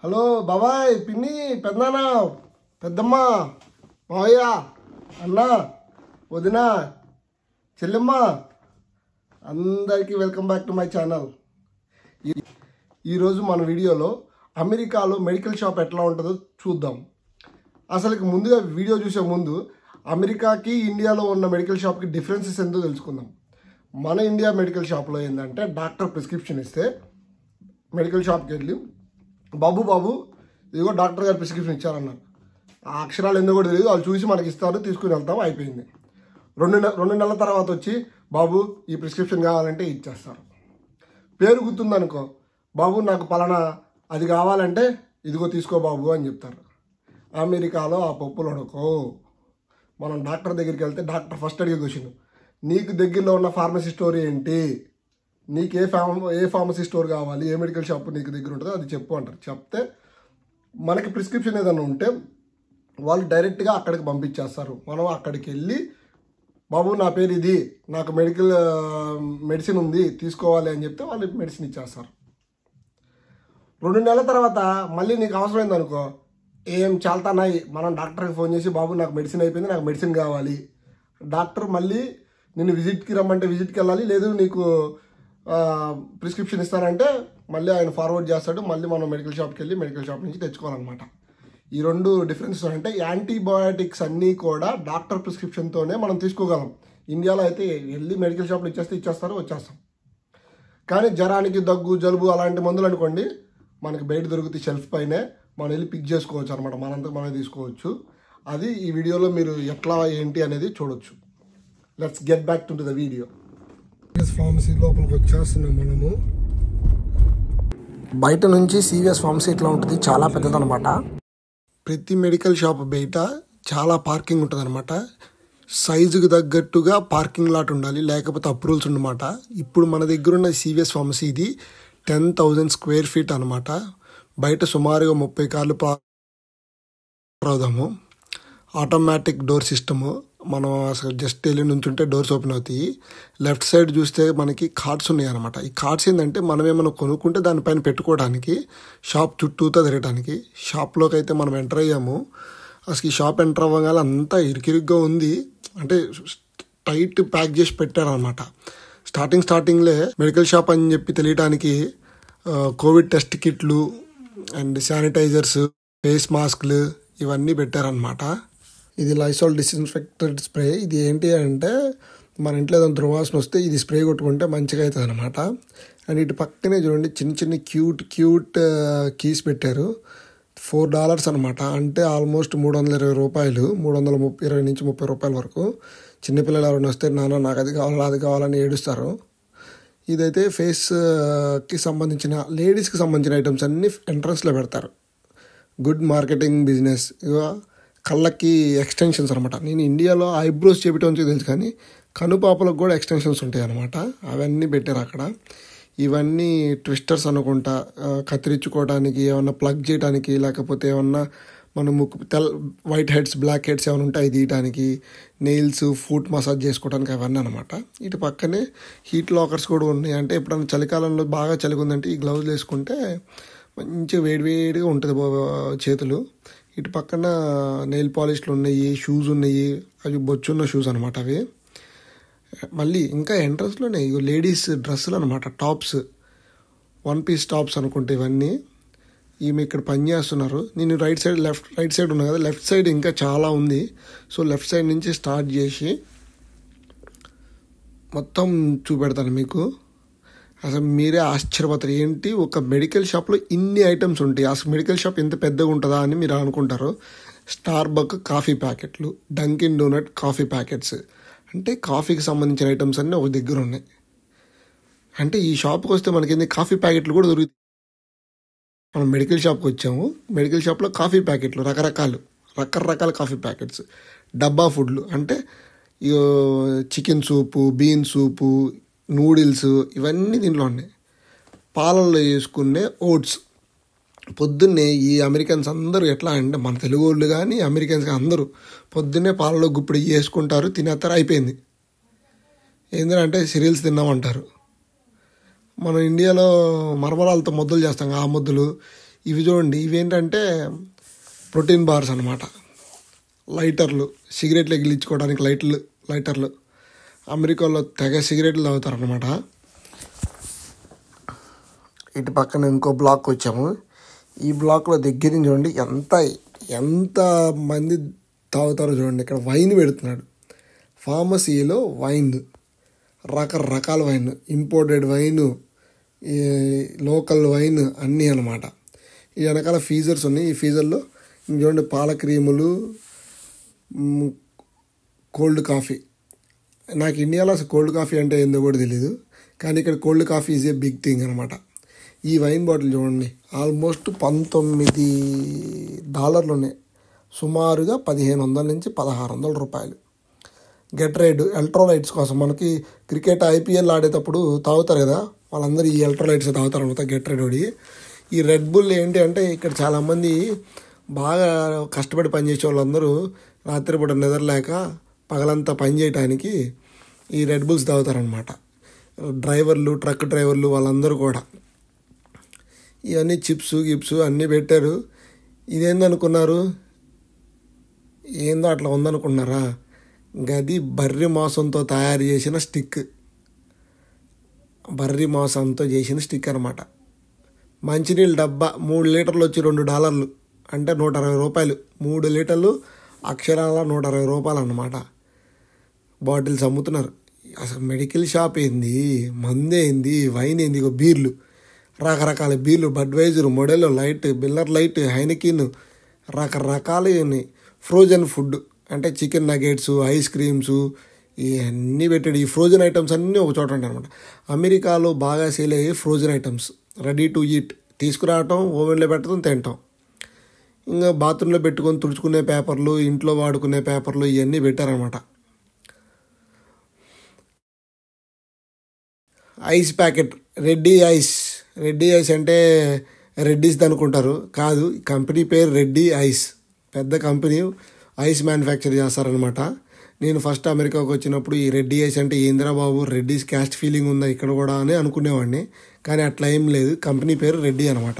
Hello బాబాయ్, పిన్ని, పెద్దనాన్న, పెద్దమ్మ, మావయ్య, అన్న, వదిన, చెల్లెమ్మ, అందరికీ welcome back to my channel. ఈరోజు మన వీడియోలో అమెరికాలో మెడికల్ షాప్ ఎట్లా ఉంటుందో చూద్దాం. అసలుకి ముందుగా వీడియో చూసే ముందు అమెరికాకి ఇండియాలో ఉన్న మెడికల్ షాప్కి డిఫరెన్సెస్ ఎంతో తెలుసుకుందాం. మన ఇండియా మెడికల్ షాప్లో ఏంటంటే డాక్టర్ ప్రిస్క్రిప్షన్ ఇస్తే మెడికల్ షాప్కి వెళ్ళి బాబు ఇదిగో డాక్టర్ గారు ప్రిస్క్రిప్షన్ ఇచ్చారన్నారు. ఆ అక్షరాలు ఎందుకు కూడా తెలియదు, వాళ్ళు చూసి మనకి ఇస్తారు, తీసుకుని వెళ్తాం, అయిపోయింది. రెండు నెలల తర్వాత వచ్చి బాబు ఈ ప్రిస్క్రిప్షన్ కావాలంటే ఇచ్చేస్తారు. పేరు గుర్తుందనుకో, బాబు నాకు పలానా అది కావాలంటే ఇదిగో తీసుకో బాబు అని చెప్తారు. అమెరికాలో ఆ పప్పులు అడుకో. మనం డాక్టర్ దగ్గరికి వెళ్తే డాక్టర్ ఫస్ట్ అడిగే క్వశ్చన్, నీకు దగ్గరలో ఉన్న ఫార్మసీ స్టోర్ ఏంటి, నీకు ఏ ఫార్మసీ స్టోర్ కావాలి, ఏ మెడికల్ షాప్ నీకు దగ్గర ఉంటుందో అది చెప్పు అంటారు. చెప్తే మనకి ప్రిస్క్రిప్షన్ ఏదైనా ఉంటే వాళ్ళు డైరెక్ట్గా అక్కడికి పంపించేస్తారు. మనం అక్కడికి వెళ్ళి బాబు నా పేరు ఇది, నాకు మెడిసిన్ ఉంది తీసుకోవాలి అని చెప్తే వాళ్ళు మెడిసిన్ ఇచ్చేస్తారు. 2 నెలల తర్వాత మళ్ళీ నీకు అవసరమైంది అనుకో, ఏం చాలుతున్నాయి, మనం డాక్టర్కి ఫోన్ చేసి బాబు నాకు మెడిసిన్ అయిపోయింది, నాకు మెడిసిన్ కావాలి. డాక్టర్ మళ్ళీ నిన్ను విజిట్కి రమ్మంటే విజిట్కి వెళ్ళాలి, లేదు నీకు ప్రిస్క్రిప్షన్ ఇస్తానంటే మళ్ళీ ఆయన ఫార్వర్డ్ చేస్తాడు. మళ్ళీ మనం మెడికల్ షాప్కి వెళ్ళి మెడికల్ షాప్ నుంచి తెచ్చుకోవాలన్నమాట. ఈ 2 డిఫరెన్సెస్ అంటే యాంటీబయాటిక్స్ అన్నీ కూడా డాక్టర్ ప్రిస్క్రిప్షన్తోనే మనం తీసుకోగలం. ఇండియాలో అయితే వెళ్ళి మెడికల్ షాప్లో ఇచ్చేస్తారు, వచ్చేస్తాం. కానీ జ్వరానికి, దగ్గు, జలుబు అలాంటి మందులు అనుకోండి మనకి బయట దొరుకుతాయి, షెల్ఫ్ పైనే మనం వెళ్ళి పిక్ చేసుకోవచ్చు అనమాట, మనంతా మనమే తీసుకోవచ్చు. అది ఈ వీడియోలో మీరు ఎట్లా ఏంటి అనేది చూడొచ్చు. Let's get back to the video. Pharmacy లోపలికి వచ్చేస్తున్నాం మనము. బయట నుంచి సివిఎస్ ఫార్మసీ ఇట్లా ఉంటుంది, చాలా పెద్దదనమాట. ప్రతి మెడికల్ షాప్ బయట చాలా పార్కింగ్ ఉంటుంది అనమాట. సైజుకి తగ్గట్టుగా పార్కింగ్ లాట్ ఉండాలి, లేకపోతే అప్రూవల్స్ ఉండమాట. ఇప్పుడు మన దగ్గర ఉన్న సివిఎస్ ఫార్మసీ ఇది 10,000 స్క్వేర్ ఫీట్ అనమాట. బయట సుమారుగా 30 కార్లు అవుదాము. ఆటోమేటిక్ డోర్ సిస్టము, మనం అసలు జస్ట్ వెళ్ళి నుంచుంటే డోర్స్ ఓపెన్ అవుతాయి. లెఫ్ట్ సైడ్ చూస్తే మనకి కార్డ్స్ ఉన్నాయి అనమాట. ఈ కార్డ్స్ ఏంటంటే మనం ఏమైనా కొనుక్కుంటే దానిపైన పెట్టుకోవడానికి, షాప్ చుట్టూతో తిరగడానికి. షాప్లోకి అయితే మనం ఎంటర్ అయ్యాము. అసలు ఈ షాప్ ఎంటర్ అవ్వగానే అంతా ఇరుకిరుగ్గా ఉంది, అంటే టైట్ ప్యాక్ చేసి పెట్టారనమాట. స్టార్టింగ్లే మెడికల్ షాప్ అని చెప్పి తెలియడానికి కోవిడ్ టెస్ట్ కిట్లు అండ్ శానిటైజర్స్, ఫేస్ మాస్క్లు ఇవన్నీ పెట్టారనమాట. ఇది లైసాల్ డిస్ఇన్ఫెక్టెడ్ స్ప్రే. ఇది ఏంటి అంటే మన ఇంట్లో ఏదైనా దుర్వాసన వస్తే ఇది స్ప్రే కొట్టుకుంటే మంచిగా అవుతుంది అనమాట. అండ్ ఇటు పక్కనే చూడండి చిన్న క్యూట్ కీస్ పెట్టారు. $4 అనమాట, అంటే ఆల్మోస్ట్ $320, $320 నుంచి $30 వరకు. చిన్నపిల్లలు ఎవరైనా వస్తే నాన్న నాకు అది కావాలని ఏడుస్తారు. ఇదైతే ఫేస్కి సంబంధించిన, లేడీస్కి సంబంధించిన ఐటమ్స్ అన్నీ ఎంట్రన్స్లో పెడతారు. Good marketing business. ఇక కళ్ళకి ఎక్స్టెన్షన్స్ అనమాట. నేను ఇండియాలో ఐబ్రోస్ చేయటం తెలుసు, కానీ కనుపాపలకు కూడా ఎక్స్టెన్షన్స్ ఉంటాయి అనమాట. అవన్నీ పెట్టారు అక్కడ. ఇవన్నీ ట్విస్టర్స్ అనుకుంటా, కత్తిరించుకోవడానికి, ఏమన్నా ప్లగ్ చేయడానికి, లేకపోతే ఏమన్నా మన ముక్కు వైట్ హెడ్స్, బ్లాక్ హెడ్స్ ఏమైనా ఉంటే అవి తీయడానికి, నెయిల్స్, ఫుట్ మసాజ్ చేసుకోవడానికి అవన్నీ అనమాట. ఇటు పక్కనే హీట్ లాకర్స్ కూడా ఉన్నాయి. అంటే ఎప్పుడన్నా చలికాలంలో బాగా చలిగా ఉందంటే ఈ గ్లౌజ్ వేసుకుంటే మంచిగా వేడివేడిగా ఉంటుంది చేతులు. ఇటు పక్కన నెయిల్ పాలిష్లు ఉన్నాయి, షూస్ ఉన్నాయి, అవి బొచ్చున్న షూస్ అనమాట అవి. మళ్ళీ ఇంకా ఎంట్రన్స్లోనే లేడీస్ డ్రెస్సులు అనమాట, టాప్స్, 1 పీస్ టాప్స్ అనుకుంటే ఇవన్నీ. ఈమె ఇక్కడ పని చేస్తున్నారు. నేను రైట్ సైడ్ ఉన్నా కదా, లెఫ్ట్ సైడ్ ఇంకా చాలా ఉంది. సో లెఫ్ట్ సైడ్ నుంచి స్టార్ట్ చేసి మొత్తం చూపెడతాను మీకు. అసలు మీరే ఆశ్చర్యపోతారు, ఏంటి ఒక మెడికల్ షాప్లో ఇన్ని ఐటమ్స్ ఉంటాయి, అసలు మెడికల్ షాప్ ఎంత పెద్దగా ఉంటుందా అని మీరు అనుకుంటారు. స్టార్బక్ కాఫీ ప్యాకెట్లు, డంకిన్ డోనట్ కాఫీ ప్యాకెట్స్, అంటే కాఫీకి సంబంధించిన ఐటమ్స్ అన్నీ ఒక దగ్గర ఉన్నాయి. అంటే ఈ షాప్కి వస్తే మనకి కాఫీ ప్యాకెట్లు కూడా దొరుకుతాయి. మనం మెడికల్ షాప్కి వచ్చాము, మెడికల్ షాప్లో కాఫీ ప్యాకెట్లు రకరకాల కాఫీ ప్యాకెట్స్. డబ్బా ఫుడ్లు అంటే chicken soup, bean soup, noodles ఇవన్నీ దీంట్లో ఉన్నాయి. పాలల్లో వేసుకునే ఓట్స్. పొద్దున్నే ఈ అమెరికన్స్ అందరూ ఎట్లా అంటే, మన తెలుగు వాళ్ళు కానీ అమెరికన్స్ కానీ అందరూ పొద్దున్నే పాలలో గుప్పుడు వేసుకుంటారు, తినేస్తారు, అయిపోయింది. ఏంటంటే సిరియల్స్ తిన్నామంటారు. మనం ఇండియాలో మరమరాలతో ముద్దలు చేస్తాం, ఆ ముద్దలు. ఇవి చూడండి, ఇవేంటంటే ప్రోటీన్ బార్స్ అనమాట. లైటర్లు, సిగరెట్లు ఎగిలించుకోవడానికి లైటర్లు. అమెరికాలో తెగ సిగరెట్లు తాగుతారనమాట. ఇటు పక్కన ఇంకో బ్లాక్ వచ్చాము. ఈ బ్లాక్లో దగ్గర నుంచి చూడండి ఎంత మంది తాగుతారో చూడండి. ఇక్కడ వైన్ పెడుతున్నాడు, ఫార్మసీలో వైన్, రకరకాల wine, imported wine, local wine అన్నీ అనమాట. ఈ వెనకాల ఫీజర్స్ ఉన్నాయి. ఈ ఫీజర్లో చూడండి పాల క్రీములు, కోల్డ్ కాఫీ. నాకు ఇండియాలో అసలు కోల్డ్ కాఫీ అంటే ఏందో కూడా తెలీదు, కానీ ఇక్కడ cold coffee is a big thing అనమాట. ఈ వైన్ బాటిల్ చూడండి, ఆల్మోస్ట్ $19 సుమారుగా 1500 నుంచి 1600 రూపాయలు. గెటరేడ్ ఎలక్ట్రోలైట్స్ కోసం మనకి క్రికెట్ ఐపీఎల్ ఆడేటప్పుడు తాగుతారు కదా, వాళ్ళందరూ ఈ ఎలక్ట్రోలైట్స్ తాగుతారు అనమాట, గెటరేడ్ ఒకటి. ఈ రెడ్ బుల్ ఏంటి అంటే, ఇక్కడ చాలామంది బాగా కష్టపడి పనిచేసే వాళ్ళందరూ రాత్రిపూట నిద్రలేక పగలంతా పని చేయడానికి ఈ రెడ్ బుల్స్ తాగుతారనమాట. డ్రైవర్లు, ట్రక్ డ్రైవర్లు వాళ్ళందరూ కూడా. ఇవన్నీ చిప్స్ అన్నీ పెట్టారు. ఇదేందనుకున్నారు, ఏందో అట్లా ఉందనుకున్నారా? గది బర్రె మాంసంతో తయారు చేసిన స్టిక్, బర్రె మాంసంతో చేసిన స్టిక్ అనమాట. మంచినీళ్ళ డబ్బా 3 లీటర్లు వచ్చి $2 అంటే 160 రూపాయలు. 3 లీటర్లు అక్షరాల 160 రూపాయలు అన్నమాట. బాటిల్స్ అమ్ముతున్నారు. అసలు మెడికల్ షాప్ ఏంది, మందు ఏంది, వైన్ ఏంది, బీర్లు, రకరకాల బీర్లు, బడ్వైజర్, మోడెలో లైట్, బిల్లర్ లైట్, హైనకిన్, రకరకాలు ఉన్నాయి. ఫ్రోజన్ ఫుడ్ అంటే చికెన్ నగెట్స్, ఐస్ క్రీమ్స్, ఇవన్నీ పెట్టాడు. ఈ ఫ్రోజన్ ఐటమ్స్ అన్నీ ఒక చోట ఉంటాయి అనమాట. అమెరికాలో బాగా సేల్ అయ్యే frozen items, ready to eat, తీసుకురావటం, ఓవెన్లో పెట్టడం, తినటం. ఇంకా బాత్రూంలో పెట్టుకొని తుడుచుకునే పేపర్లు, ఇంట్లో వాడుకునే పేపర్లు, ఇవన్నీ పెట్టారనమాట. ఐస్ ప్యాకెట్, రెడ్డీ ఐస్ అంటే రెడ్డీస్ అనుకుంటారు, కాదు, కంపెనీ పేరు రెడ్డీ ఐస్. పెద్ద కంపెనీ ఐస్ మ్యానుఫ్యాక్చర్ చేస్తారనమాట. నేను ఫస్ట్ అమెరికాకు వచ్చినప్పుడు ఈ రెడ్డీ ఐస్ అంటే ఏందిరా బాబు, రెడ్డీస్ క్యాస్ట్ ఫీలింగ్ ఉందా ఇక్కడ కూడా అని అనుకునేవాడిని, కానీ అట్లా ఏం లేదు, కంపెనీ పేరు రెడ్డీ అనమాట.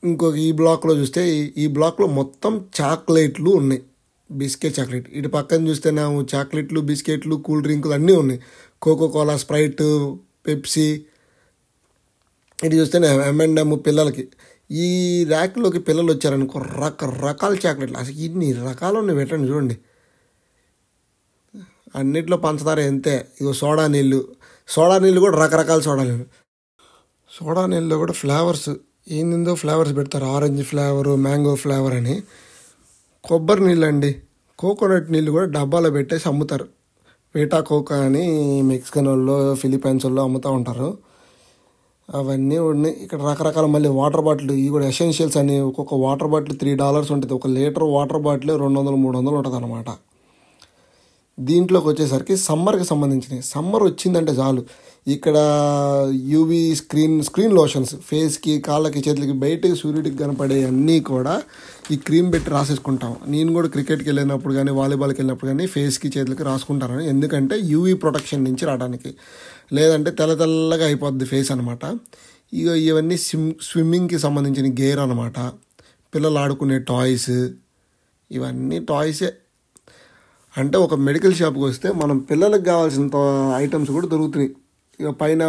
ఇంకొక ఈ బ్లాక్లో చూస్తే, ఈ బ్లాక్లో మొత్తం చాక్లెట్లు ఉన్నాయి, బిస్కెట్ చాక్లెట్. ఇటు పక్కన చూస్తే నాకు చాక్లెట్లు, బిస్కెట్లు, కూల్ డ్రింకులు అన్నీ ఉన్నాయి. Coca Cola, Sprite, Pepsi. ఇటు చూస్తే M&M పిల్లలకి. ఈ ర్యాక్లోకి పిల్లలు వచ్చారనుకో, రకరకాల చాక్లెట్లు, అసలు ఇన్ని రకాలు ఉన్నాయి, పెట్టండి చూడండి. అన్నిట్లో పంచదార ఎంతే. ఇగో సోడా నీళ్ళు కూడా రకరకాల సోడా నీళ్ళలో కూడా ఫ్లేవర్స్ ఏందో ఫ్లేవర్స్ పెడతారు. ఆరెంజ్ ఫ్లేవరు, మ్యాంగో ఫ్లేవర్ అని. కొబ్బరి నీళ్ళు అండి, కోకోనట్ నీళ్ళు కూడా డబ్బాలో పెట్టేసి అమ్ముతారు. వేటా కోకా అని మెక్సికన్ వాళ్ళు, ఫిలిపైన్స్ వాళ్ళు అమ్ముతూ ఉంటారు. అవన్నీ ఉన్నాయి. ఇక్కడ రకరకాల మళ్ళీ వాటర్ బాటిల్, ఇవి కూడా ఎసెన్షియల్స్ అని. ఒక్కొక్క వాటర్ బాటిల్ $3 ఉంటుంది. 1 లీటర్ వాటర్ బాటిల్ 200-300 ఉంటుంది అనమాట. దీంట్లోకి వచ్చేసరికి సమ్మర్కి సంబంధించినవి. సమ్మర్ వచ్చిందంటే చాలు, ఇక్కడ యూవీ స్క్రీన్ లోషన్స్, ఫేస్కి, కాళ్ళకి, చేతులకి, బయటకి సూర్యుడికి కనపడే అన్నీ కూడా ఈ క్రీమ్ పెట్టి రాసేసుకుంటాం. నేను కూడా క్రికెట్కి వెళ్ళినప్పుడు కానీ, వాలీబాల్కి వెళ్ళినప్పుడు కానీ ఫేస్కి, చేతులకి రాసుకుంటాను. ఎందుకంటే యూవీ ప్రొటెక్షన్ నుంచి రావడానికి, లేదంటే తెల్లగా అయిపోద్ది ఫేస్ అనమాట. ఇవన్నీ స్విమ్మింగ్కి సంబంధించిన గేర్ అనమాట. పిల్లలు ఆడుకునే టాయ్స్, ఇవన్నీ టాయ్సే. అంటే ఒక మెడికల్ షాప్కి వస్తే మనం పిల్లలకు కావాల్సిన ఐటమ్స్ కూడా దొరుకుతున్నాయి. ఇక పైన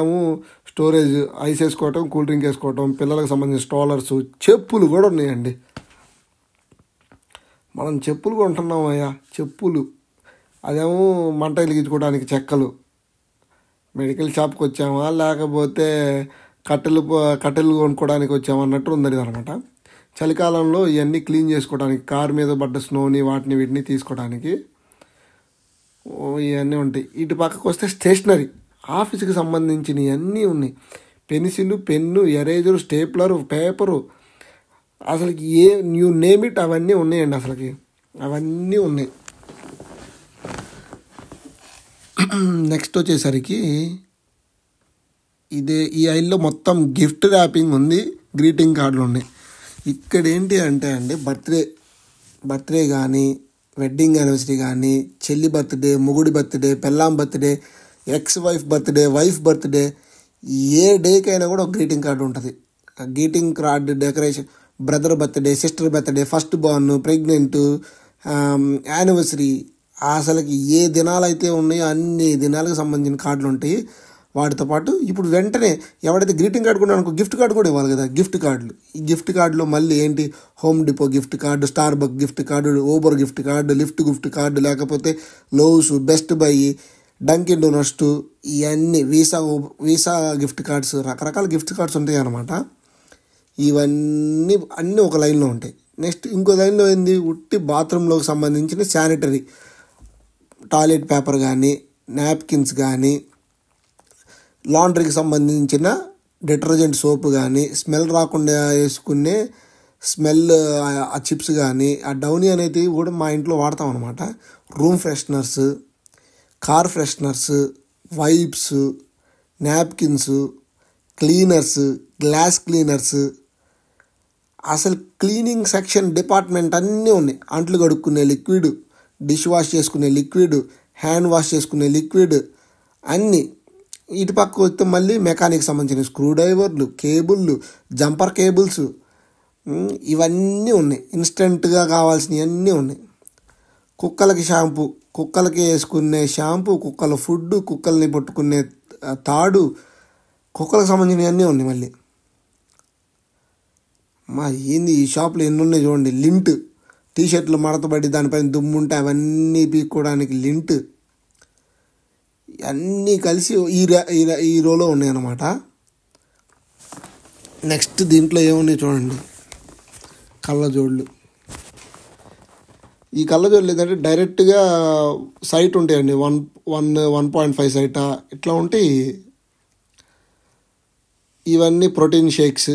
స్టోరేజ్, ఐస్ వేసుకోవటం, కూల్ డ్రింక్ వేసుకోవటం, పిల్లలకు సంబంధించిన స్ట్రోలర్స్, చెప్పులు కూడా ఉన్నాయండి. మనం చెప్పులు కొంటున్నాం అయ్యా, చెప్పులు. అదేమో మంట వెలిగించుకోవడానికి చెక్కలు. మెడికల్ షాప్కి వచ్చామా లేకపోతే కట్టెలు కొనుక్కోవడానికి వచ్చామా అన్నట్టు ఉంది అనమాట. చలికాలంలో ఇవన్నీ క్లీన్ చేసుకోవడానికి, కారు మీద పడ్డ స్నోని వీటిని తీసుకోవడానికి ఇవన్నీ ఉంటాయి. ఇటు పక్కకు వస్తే స్టేషనరీ, ఆఫీస్కి సంబంధించినవి అన్నీ ఉన్నాయి. పెన్సిల్, పెన్ను, ఎరేజరు, స్టేప్లరు, పేపరు, అసలుకి న్యూ నేమ్ ఇట్ అవన్నీ ఉన్నాయండి. అసలుకి అవన్నీ ఉన్నాయి. నెక్స్ట్ వచ్చేసరికి ఈ ఐల్లో మొత్తం గిఫ్ట్ ర్యాపింగ్ ఉంది, గ్రీటింగ్ కార్డులు ఉన్నాయి. ఇక్కడ ఏంటి అంటే అండి, బర్త్డే కానీ, వెడ్డింగ్ యానివర్సరీ కానీ, చెల్లి బర్త్డే, మొగుడి బర్త్డే, పెళ్ళాం birthday, ex wife birthday, wife birthday, ఏ డేకైనా కూడా ఒక గ్రీటింగ్ కార్డు ఉంటుంది. Greeting card decoration, brother birthday, sister birthday, first born, pregnant, anniversary, అసలుకి ఏ దినాలు అయితే ఉన్నాయో అన్ని దినాలకు సంబంధించిన కార్డులు ఉంటాయి. వాటితో పాటు ఇప్పుడు వెంటనే ఎవడైతే గ్రీటింగ్ కార్డు కూడా అనుకో గిఫ్ట్ కార్డు కూడా ఇవ్వాలి కదా, గిఫ్ట్ కార్డులు. ఈ గిఫ్ట్ కార్డులో మళ్ళీ ఏంటి, Home Depot gift card, Starbuck gift card, Uber gift card, Lyft gift card, లేకపోతే Lowe's, Best Buy, Dunkin Donuts, ఇవన్నీ వీసా గిఫ్ట్ కార్డ్స్, రకరకాల గిఫ్ట్ కార్డ్స్ ఉంటాయి అన్నమాట. అన్నీ ఒక లైన్లో ఉంటాయి. నెక్స్ట్ ఇంకో లైన్లో ఏంది, ఉట్టి బాత్రూంలోకి సంబంధించిన శానిటరీ, టాయిలెట్ పేపర్ కానీ, నాప్కిన్స్ కానీ, లాండ్రీకి సంబంధించిన డిటర్జెంట్ సోప్ కానీ, స్మెల్ రాకుండా వేసుకునే స్మెల్ ఆ చిప్స్ కానీ, ఆ డౌనీ అనేది కూడా మా ఇంట్లో వాడతాం అనమాట. Room fresheners, car fresheners, wipes, napkins, cleaners, glass cleaners, అసలు క్లీనింగ్ సెక్షన్ డిపార్ట్మెంట్ అన్నీ ఉన్నాయి. అంట్లు కడుక్కునే లిక్విడ్, డిష్ వాష్ చేసుకునే లిక్విడ్, హ్యాండ్ వాష్ చేసుకునే లిక్విడ్ అన్నీ. ఇటు పక్క వస్తే మళ్ళీ మెకానిక్ సంబంధించిన స్క్రూ డ్రైవర్లు, కేబుళ్ళు, జంపర్ కేబుల్స్, ఇవన్నీ ఉన్నాయి. ఇన్స్టెంట్గా కావాల్సినవి అన్నీ ఉన్నాయి. కుక్కలకి షాంపూ, కుక్కలకి వేసుకునే షాంపూ, కుక్కల ఫుడ్, కుక్కల్ని పట్టుకునే తాడు, కుక్కలకు సంబంధించినవి అన్నీ ఉన్నాయి. మళ్ళీ ఏంది ఈ షాప్లో ఎన్ని ఉన్నాయి చూడండి. లింట్, టీషర్ట్లు మడతబడి దానిపైన దుమ్ము ఉంటే అవన్నీ పీక్కోవడానికి లింట్, అన్నీ కలిసి ఈ రోలో ఉన్నాయి అన్నమాట. నెక్స్ట్ దీంట్లో ఏమున్నాయి చూడండి, కళ్ళజోళ్ళు. ఈ కళ్ళజోళ్ళు ఏంటంటే డైరెక్ట్గా సైట్ ఉంటాయండి, 1.5 సైటా ఇట్లా ఉంటాయి. ఇవన్నీ ప్రోటీన్ షేక్స్,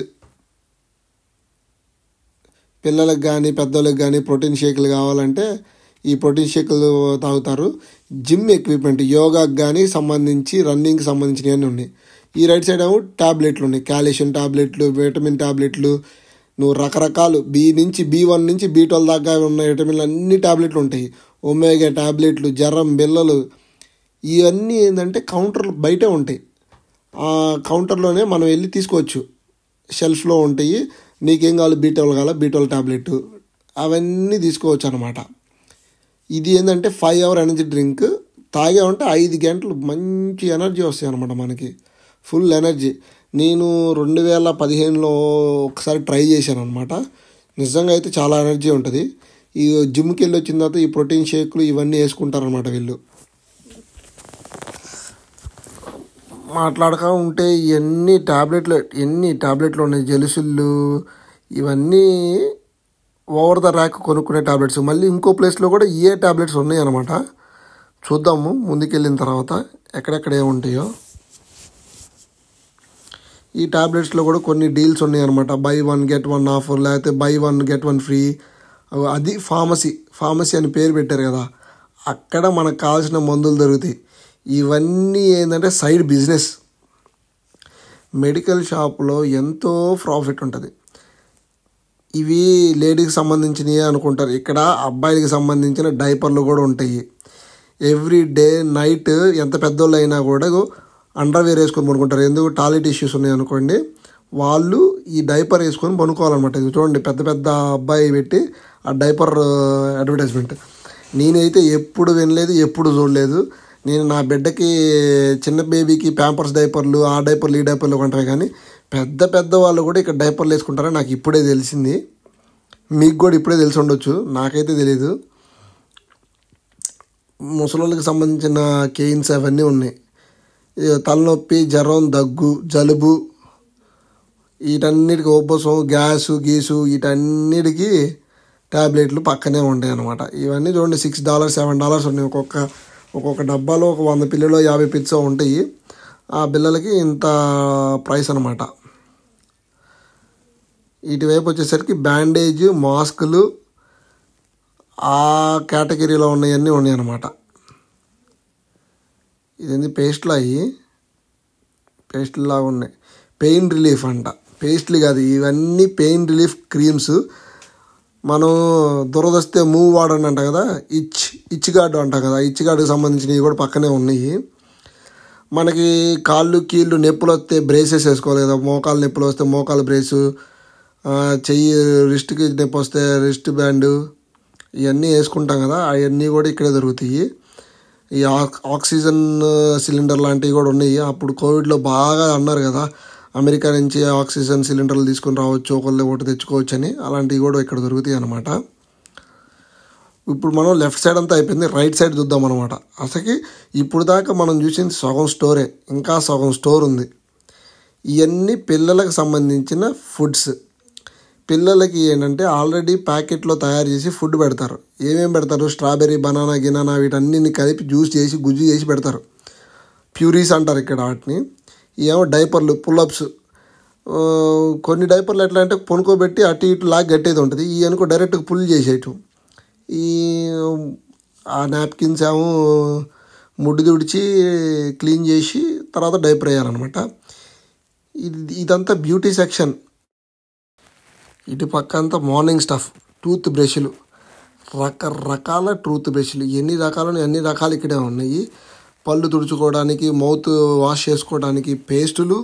పిల్లలకు కానీ పెద్దోళ్ళకి కానీ ప్రోటీన్ షేకులు కావాలంటే ఈ ప్రోటీన్ షేకులు తాగుతారు. జిమ్ ఎక్విప్మెంట్, యోగాకి కానీ సంబంధించి, రన్నింగ్కి సంబంధించినవన్నీ ఉన్నాయి. ఈ రైట్ సైడ్ ఏమో ట్యాబ్లెట్లు ఉన్నాయి, కాల్షియం ట్యాబ్లెట్లు, విటమిన్ ట్యాబ్లెట్లు, నువ్వు రకరకాలు B1 నుంచి B12 దాకా ఉన్న విటమిన్లు అన్ని ట్యాబ్లెట్లు ఉంటాయి. ఒమేగా ట్యాబ్లెట్లు, జ్వరం బిళ్ళలు, ఇవన్నీ ఏంటంటే కౌంటర్లు బయటే ఉంటాయి. ఆ కౌంటర్లోనే మనం వెళ్ళి తీసుకోవచ్చు, షెల్ఫ్లో ఉంటాయి. నీకేం కావాలి, B12 కావాలా, B12 ట్యాబ్లెట్, అవన్నీ తీసుకోవచ్చు అనమాట. ఇది ఏంటంటే 5 hour ఎనర్జీ డ్రింక్. తాగామంటే 5 గంటలు మంచి ఎనర్జీ వస్తాయి అనమాట, మనకి ఫుల్ ఎనర్జీ. నేను 2015లో ఒకసారి ట్రై చేశాను అనమాట. నిజంగా అయితే చాలా ఎనర్జీ ఉంటుంది. ఈ జిమ్కి వెళ్ళి వచ్చిన తర్వాత ఈ ప్రోటీన్ షేక్లు ఇవన్నీ వేసుకుంటారనమాట వీళ్ళు. మాట్లాడక ఉంటే ఎన్ని ట్యాబ్లెట్లు ఉన్నాయి, జెలుసుళ్ళు, ఇవన్నీ ఓవర్ ద ర్యాక్ కొనుక్కునే ట్యాబ్లెట్స్. మళ్ళీ ఇంకో ప్లేస్లో కూడా ఏ ట్యాబ్లెట్స్ ఉన్నాయి అనమాట. చూద్దాము ముందుకెళ్ళిన తర్వాత ఎక్కడెక్కడ ఏముంటాయో. ఈ ట్యాబ్లెట్స్లో కూడా కొన్ని డీల్స్ ఉన్నాయి అనమాట. buy 1 get 1 ఆఫర్, లేకపోతే buy 1 get 1 ఫ్రీ. అది ఫార్మసీ అని పేరు పెట్టారు కదా, అక్కడ మనకు కావాల్సిన మందులు దొరుకుతాయి. ఇవన్నీ ఏంటంటే సైడ్ బిజినెస్. మెడికల్ షాప్లో ఎంతో ప్రాఫిట్ ఉంటుంది. ఇవి లేడీకి సంబంధించినవి అనుకుంటారు, ఇక్కడ అబ్బాయిలకి సంబంధించిన డైపర్లు కూడా ఉంటాయి. ఎవ్రీ డే నైట్ ఎంత పెద్దోళ్ళు అయినా కూడా అండర్వేర్ వేసుకొని పనుకుంటారు. ఎందుకు, టాయిలెట్ ఇష్యూస్ ఉన్నాయి అనుకోండి, వాళ్ళు ఈ డైపర్ వేసుకొని పనుకోవాలన్నమాట. ఇది చూడండి, పెద్ద అబ్బాయి పెట్టి ఆ డైపర్ అడ్వర్టైజ్మెంట్. నేనైతే ఎప్పుడు వినలేదు, ఎప్పుడు చూడలేదు. నేను నా బిడ్డకి, చిన్న బేబీకి ప్యాంపర్స్ డైపర్లు, ఆ డైపర్లు, ఈ డైపర్లు కొంటాయి. కానీ పెద్ద వాళ్ళు కూడా ఇక్కడ డైపర్లు వేసుకుంటారని నాకు ఇప్పుడే తెలిసింది. మీకు కూడా ఇప్పుడే తెలిసి ఉండొచ్చు, నాకైతే తెలీదు. ముసలోళ్ళకి సంబంధించిన కేయిన్స్ అవన్నీ ఉన్నాయి. తలనొప్పి, జ్వరం, దగ్గు, జలుబు, వీటన్నిటికి ఉబ్బసం, గ్యాసు గీసు, వీటన్నిటికీ ట్యాబ్లెట్లు పక్కనే ఉంటాయి అన్నమాట. ఇవన్నీ చూడండి, $6 $7 ఉన్నాయి. ఒక్కొక్క డబ్బాలో ఒక 100 పిల్లలు 50 పిచ్చో ఉంటాయి. ఆ పిల్లలకి ఇంత ప్రైస్ అనమాట. ఇటువైపు వచ్చేసరికి బ్యాండేజ్, మాస్కులు, ఆ కేటగిరీలో ఉన్నాయన్నీ ఉన్నాయి అన్నమాట. ఇదేంటి, పేస్ట్లాగా ఉన్నాయి. పెయిన్ రిలీఫ్ అంట, పేస్ట్లు కాదు ఇవన్నీ, పెయిన్ రిలీఫ్ క్రీమ్స్. మనం దురదొస్తే మూవ్ వాడండి అంట కదా, ఇచ్ గార్డు అంట కదా, ఇచ్ గార్డుకి సంబంధించినవి కూడా పక్కనే ఉన్నాయి. మనకి కాళ్ళు కీళ్ళు నొప్పులు వస్తే బ్రేసెస్ వేసుకోవాలి కదా, మోకాలు నొప్పులు వస్తే మోకాలు బ్రేసు, చెయ్యి రిస్ట్కి నొప్పి వస్తే రిస్ట్ బ్యాండ్, ఇవన్నీ వేసుకుంటాం కదా, అవన్నీ కూడా ఇక్కడే దొరుకుతాయి. ఈ ఆక్సిజన్ సిలిండర్ లాంటివి కూడా ఉన్నాయి. అప్పుడు కోవిడ్లో బాగా అన్నారు కదా, అమెరికా నుంచి ఆక్సిజన్ సిలిండర్లు తీసుకుని రావచ్చు, ఒకటి తెచ్చుకోవచ్చు అని. అలాంటివి కూడా ఇక్కడ దొరుకుతాయి అన్నమాట. ఇప్పుడు మనం లెఫ్ట్ సైడ్ అంతా అయిపోయింది, రైట్ సైడ్ చూద్దాం అనమాట. అసలుకి ఇప్పుడు దాకా మనం చూసింది సగం స్టోరే, ఇంకా సగం స్టోర్ ఉంది. ఇవన్నీ పిల్లలకు సంబంధించిన ఫుడ్స్. పిల్లలకి ఏంటంటే ఆల్రెడీ ప్యాకెట్లో తయారు చేసి ఫుడ్ పెడతారు. ఏమేమి పెడతారు? స్ట్రాబెర్రీ, బనానా, గినానా వీటన్నిటిని కలిపి జ్యూస్ చేసి గుజ్జు చేసి పెడతారు. ప్యూరీస్ అంటారు ఇక్కడ వాటిని. ఏమో డైపర్లు, పుల్అప్స్. కొన్ని డైపర్లు ఎట్లా అంటే పొనుకోబెట్టి అటు ఇటు లాగ్ గట్టేది ఉంటుంది. ఈ అనుకో డైరెక్ట్గా పుల్ చేసేయటం. ఈ ఆ నాప్కిన్స్ ఏమో ముడ్డు తుడిచి క్లీన్ చేసి తర్వాత డైపర్ వేయాలన్నమాట. ఇదంతా బ్యూటీ సెక్షన్. ఇటు పక్క అంతా మార్నింగ్ స్టఫ్, టూత్ బ్రష్లు, రకరకాల టూత్ బ్రష్లు, ఎన్ని రకాలు ఇక్కడే ఉన్నాయి. పళ్ళు తుడుచుకోవడానికి, మౌత్ వాష్ చేసుకోవడానికి పేస్టులు,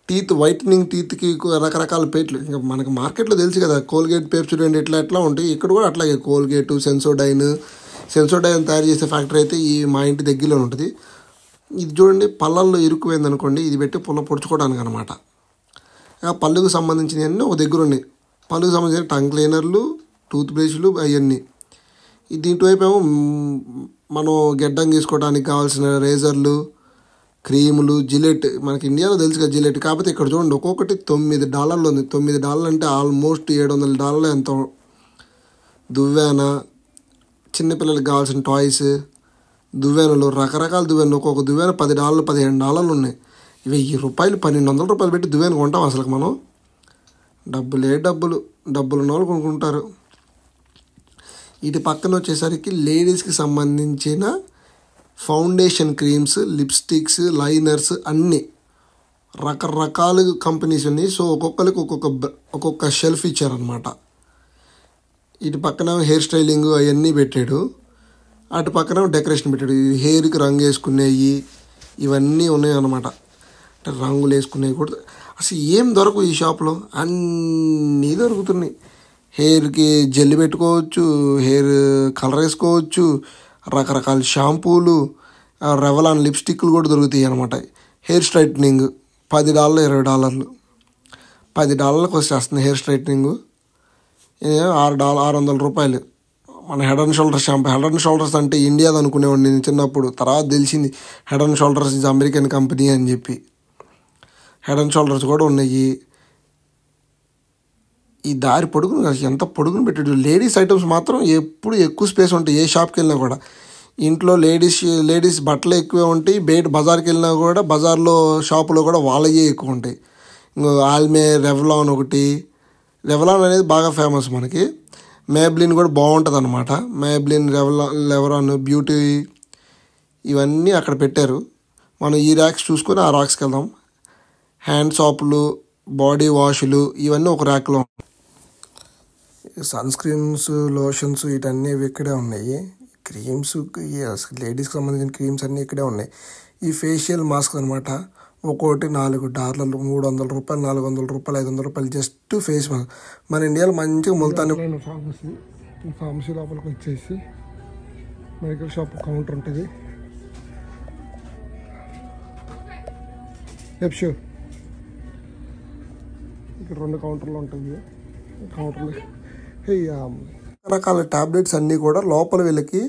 టీత్ వైట్నింగ్ టీత్కి రకరకాల పేట్లు. ఇంకా మనకి మార్కెట్లో తెలుసు కదా, కోల్గేట్, పెప్సోడెంట్ ఎట్లా ఉంటాయి. ఇక్కడ కూడా అట్లాగే కోల్గేటు, సెన్సోడైన్ తయారు చేసే ఫ్యాక్టరీ అయితే ఈ మా ఇంటి దగ్గరలో ఉంటుంది. ఇది చూడండి, పళ్ళల్లో ఇరుక్కుపోయింది అనుకోండి, ఇది పెట్టి పొడుచుకోవడానికి అనమాట. పళ్ళుకు సంబంధించినవన్నీ ఒక దగ్గర ఉన్నాయి. పళ్ళుకు సంబంధించిన టంగ్ క్లీనర్లు, టూత్ బ్రష్లు అవన్నీ. దీంట్వైపు ఏమో మనం గెడ్డం గీసుకోవడానికి కావాల్సిన రేజర్లు, క్రీములు, జిలెట్. మనకి ఇండియాలో తెలుసు కదా జిలెట్. కాకపోతే ఇక్కడ చూడండి ఒక్కొక్కటి $9 ఉంది. $9 అంటే ఆల్మోస్ట్ $700 ఎంతో. దువ్వాన, చిన్నపిల్లలకి కావాల్సిన టాయ్స్, దువ్వానలు, రకరకాల దువ్వానలు. ఒక్కొక్క దువ్వాన $10, $15 ఉన్నాయి. ఇవి ₹1,000, $1,200 పెట్టి దువ్వాన కొంటాం అసలు మనం. డబ్బులు ఉన్న వాళ్ళు కొనుక్కుంటారు. ఇటు పక్కన వచ్చేసరికి లేడీస్కి సంబంధించిన ఫౌండేషన్ క్రీమ్స్, లిప్స్టిక్స్, లైనర్స్ అన్నీ రకరకాల కంపెనీస్ ఉన్నాయి. సో ఒక్కొక్కరికి ఒక్కొక్క షెల్ఫ్ ఇచ్చారనమాట. ఇటు పక్కన హెయిర్ స్టైలింగ్ అవన్నీ పెట్టాడు, అటు పక్కన డెకరేషన్ పెట్టాడు. హెయిర్కి రంగు వేసుకునేవి ఇవన్నీ ఉన్నాయి అన్నమాట. అంటే రంగులు వేసుకునేవి కూడా అసలు ఏం దొరకవు ఈ షాప్లో, అన్నీ దొరుకుతున్నాయి. హెయిర్కి జెల్ పెట్టుకోవచ్చు, హెయిర్ కలర్ వేసుకోవచ్చు, రకరకాల షాంపూలు, రెవలాన్ లిప్స్టిక్లు కూడా దొరుకుతాయి అనమాట. హెయిర్ స్ట్రైట్నింగ్ $10, $20, $10 వచ్చేస్తుంది హెయిర్ స్ట్రైట్నింగ్. $600. మన head and shoulders shampoo. Head and shoulders అంటే ఇండియాది అనుకునేవాడిని నేను చిన్నప్పుడు. తర్వాత తెలిసింది హెడ్ అండ్ షోల్డర్స్ ఇది అమెరికన్ కంపెనీ అని చెప్పి. హెడ్ అండ్ షోల్డర్స్ కూడా ఉన్నాయి. ఈ దారి పొడుగును ఎంత పొడుగును పెట్టాడు. లేడీస్ ఐటమ్స్ మాత్రం ఎప్పుడు ఎక్కువ స్పేస్ ఉంటాయి ఏ షాప్కి వెళ్ళినా కూడా. ఇంట్లో లేడీస్ బట్టలు ఎక్కువే ఉంటాయి. బజార్కి వెళ్ళినా కూడా బజార్లో షాపులో కూడా వాళ్ళయే ఎక్కువ ఉంటాయి. ఆల్మే, రెవ్లాన్ ఒకటి. రెవ్లాన్ అనేది బాగా ఫేమస్ మనకి. మేబ్లిన్ కూడా బాగుంటుంది అనమాట. మేబ్లిన్, రెవ్లాన్ బ్యూటీ ఇవన్నీ అక్కడ పెట్టారు. మనం ఈ ర్యాక్స్ చూసుకొని ఆ ర్యాక్స్కి వెళ్దాం. హ్యాండ్ సోపులు, బాడీ వాషులు ఇవన్నీ ఒక ర్యాక్లో. సన్ స్క్రీన్స్, లోషన్స్ వీటన్నీ ఇక్కడే ఉన్నాయి. క్రీమ్స్, లేడీస్కి సంబంధించిన క్రీమ్స్ అన్నీ ఇక్కడే ఉన్నాయి. ఈ ఫేషియల్ మాస్క్ అనమాట. ఒక్కోటి $4, $300, $400, $500 జస్ట్ ఫేస్ మాస్క్. మన ఇండియాలో మంచిగా ముల్తాని ఫార్మసీ. ఈ ఫార్మసీ లోపలికి వచ్చేసి మెడికల్ షాప్ కౌంటర్ ఉంటుంది. షూర్ ఇక్కడ 2 కౌంటర్లు ఉంటుంది. కౌంటర్లు రకరకాల ట్యాబ్లెట్స్ అన్నీ కూడా లోపల వీళ్ళకి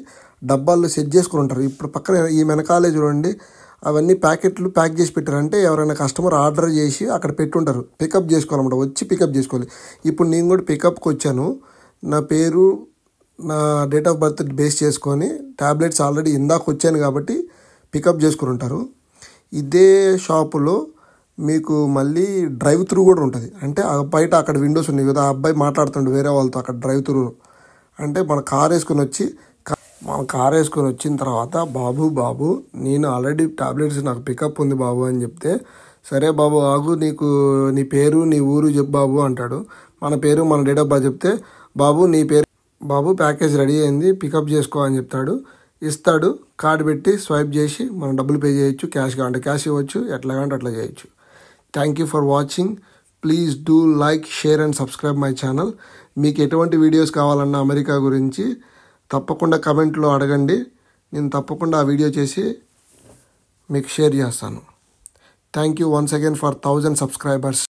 డబ్బాల్లో సెట్ చేసుకుని ఉంటారు. ఇప్పుడు పక్కన ఈ వెనకాలే చూడండి, అవన్నీ ప్యాకెట్లు ప్యాక్ చేసి పెట్టారు. అంటే ఎవరైనా కస్టమర్ ఆర్డర్ చేసి అక్కడ పెట్టుంటారు, పికప్ చేసుకోవాలన్నమాట. వచ్చి పికప్ చేసుకోవాలి. ఇప్పుడు నేను కూడా పికప్కి వచ్చాను. నా పేరు, నా డేట్ ఆఫ్ బర్త్ బేస్ చేసుకొని ట్యాబ్లెట్స్ ఆల్రెడీ ఇందాక వచ్చాను కాబట్టి పికప్ చేసుకుని ఉంటారు. ఇదే షాపులో మీకు మళ్ళీ డ్రైవ్ త్రూ కూడా ఉంటుంది. అంటే బయట అక్కడ విండోస్ ఉన్నాయి కదా, ఆ అబ్బాయి మాట్లాడుతుండే వేరే వాళ్ళతో అక్కడ డ్రైవ్ త్రూ. అంటే మన కార్ వేసుకొని వచ్చిన తర్వాత బాబు నేను ఆల్రెడీ టాబ్లెట్స్ నాకు పికప్ ఉంది బాబు అని చెప్తే, సరే బాబు ఆగు, నీ పేరు నీ ఊరు చెప్పు బాబు అంటాడు. మన పేరు మన డేట్ ఆఫ్ బర్త్ చెప్తే, బాబు నీ పేరు, బాబు ప్యాకేజ్ రెడీ అయింది పికప్ చేసుకో అని చెప్తాడు. ఇస్తాడు. కార్డు పెట్టి స్వైప్ చేసి మనం డబ్బులు పే చేయొచ్చు. క్యాష్ కావాలంటే క్యాష్ ఇవ్వచ్చు, ఎట్లా కావాలంటే అట్లా చేయొచ్చు. Thank you for watching. Please do like, share and subscribe my channel. మీకు ఎటువంటి వీడియోస్ కావాలన్నా అమెరికా గురించి తప్పకుండా కమెంట్లో అడగండి. నేను తప్పకుండా ఆ వీడియో చేసి మీకు షేర్ చేస్తాను. Thank you once again for 1000 subscribers.